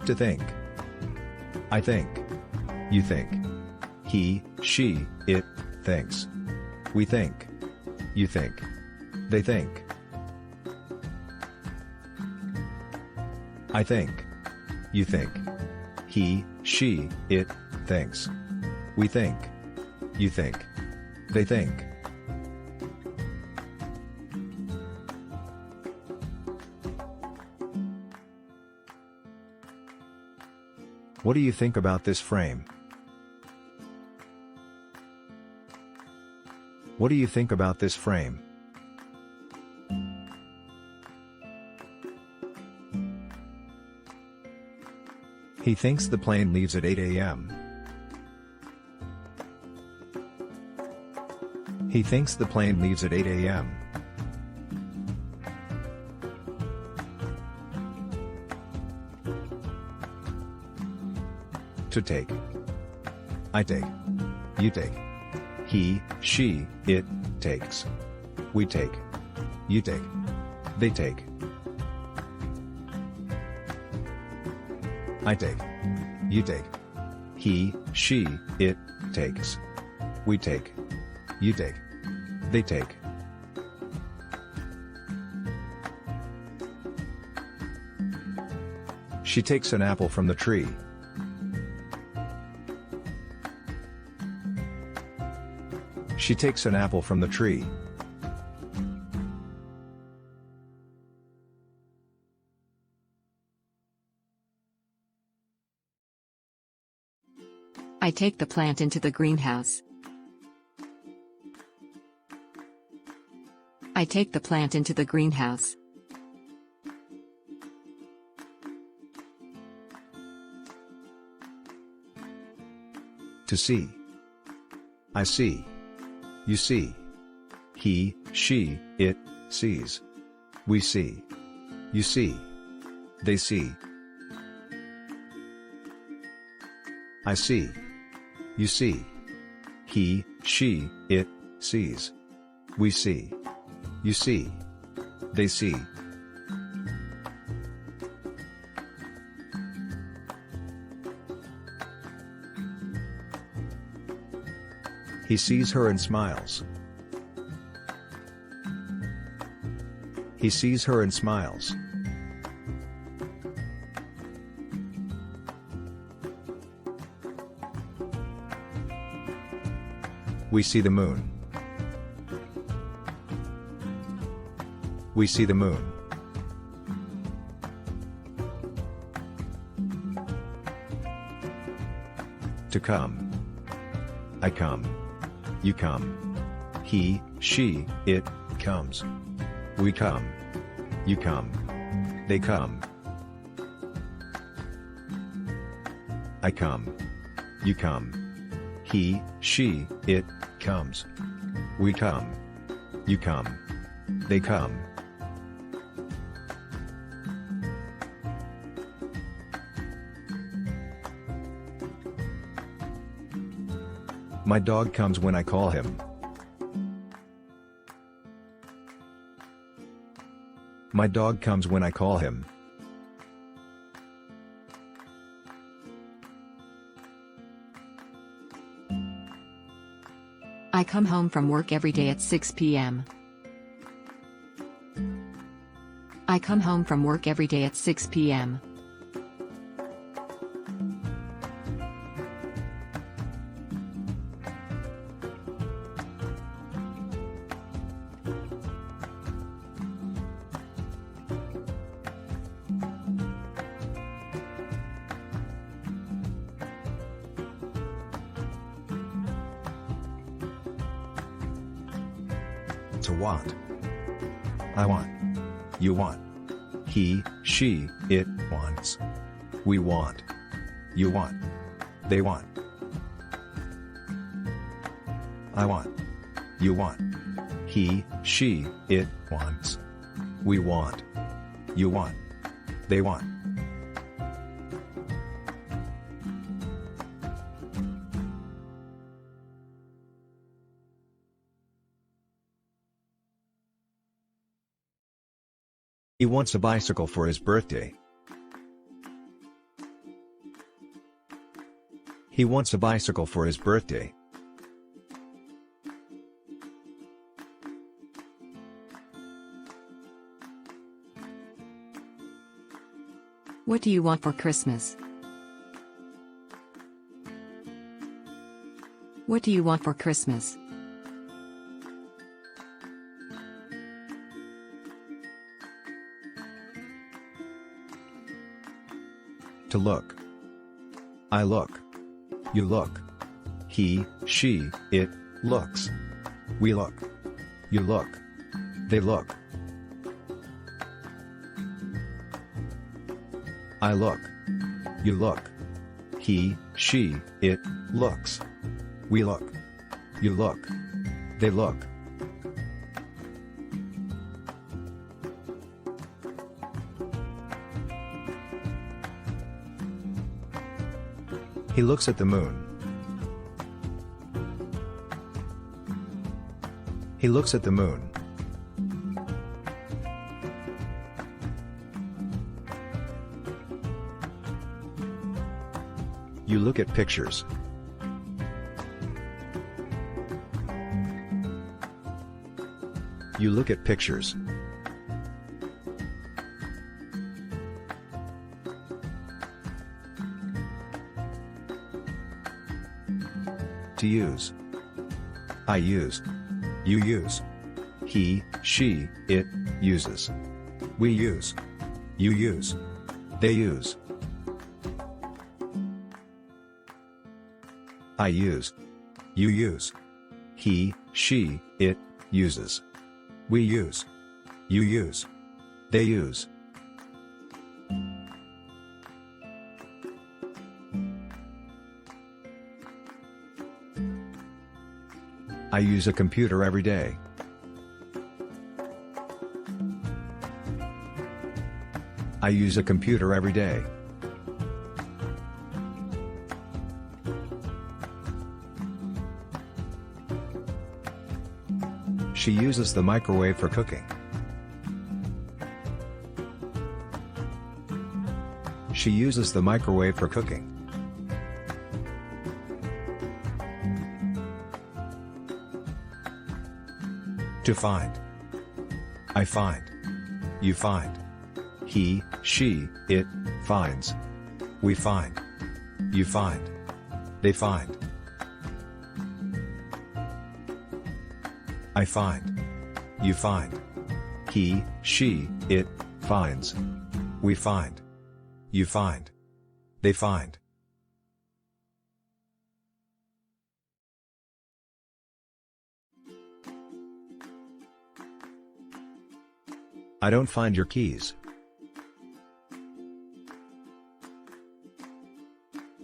To think. I think. You think. He, she, it, thinks. We think. You think. They think. I think. You think. He, she, it, thinks. We think. You think. They think. What do you think about this frame? What do you think about this frame? He thinks the plane leaves at 8 a.m. He thinks the plane leaves at 8 a.m. To take. I take. You take. He, she, it, takes. We take. You take. They take. I take. You take. He, she, it, takes. We take. You take. They take. She takes an apple from the tree. She takes an apple from the tree. I take the plant into the greenhouse. I take the plant into the greenhouse. To see. I see. You see. He, she, it, sees. We see. You see. They see. I see. You see. He, she, it, sees. We see. You see. They see. He sees her and smiles. He sees her and smiles. We see the moon. We see the moon. To come. I come. You come. He, she, it, comes. We come. You come. They come. I come. You come. He, she, it, comes. We come. You come. They come. My dog comes when I call him. My dog comes when I call him. I come home from work every day at 6 p.m. I come home from work every day at 6 p.m. To want. I want. You want. He, she, it, wants. We want. You want. They want. I want. You want. He, she, it, wants. We want. You want. They want. He wants a bicycle for his birthday. He wants a bicycle for his birthday. What do you want for Christmas? What do you want for Christmas? To look. I look. You look. He, she, it, looks. We look. You look. They look. I look. You look. He, she, it, looks. We look. You look. They look. He looks at the moon. He looks at the moon. You look at pictures. You look at pictures. To use. I use. You use. He, she, it, uses. We use. You use. They use. I use. You use. He, she, it, uses. We use. You use. They use. I use a computer every day. I use a computer every day. She uses the microwave for cooking. She uses the microwave for cooking. To find. I find. You find. He, she, it, finds. We find. You find. They find. I find. You find. He, she, it, finds. We find. You find. They find. I don't find your keys.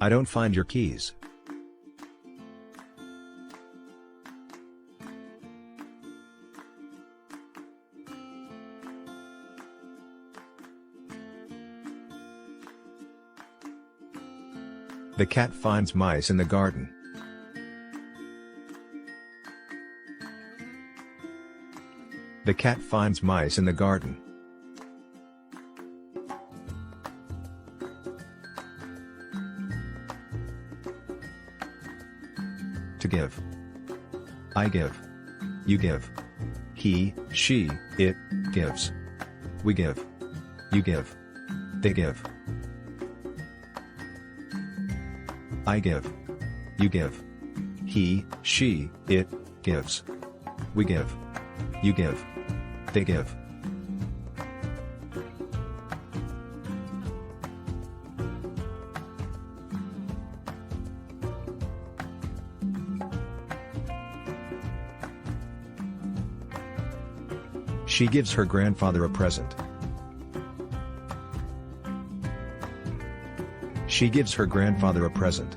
I don't find your keys. The cat finds mice in the garden. The cat finds mice in the garden. To give. I give. You give. He, she, it, gives. We give. You give. They give. I give. You give. He, she, it, gives. We give. You give. They give. She gives her grandfather a present. She gives her grandfather a present.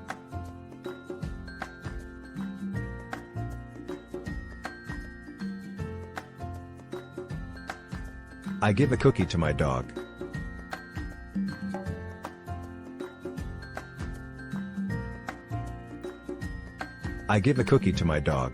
I give a cookie to my dog. I give a cookie to my dog.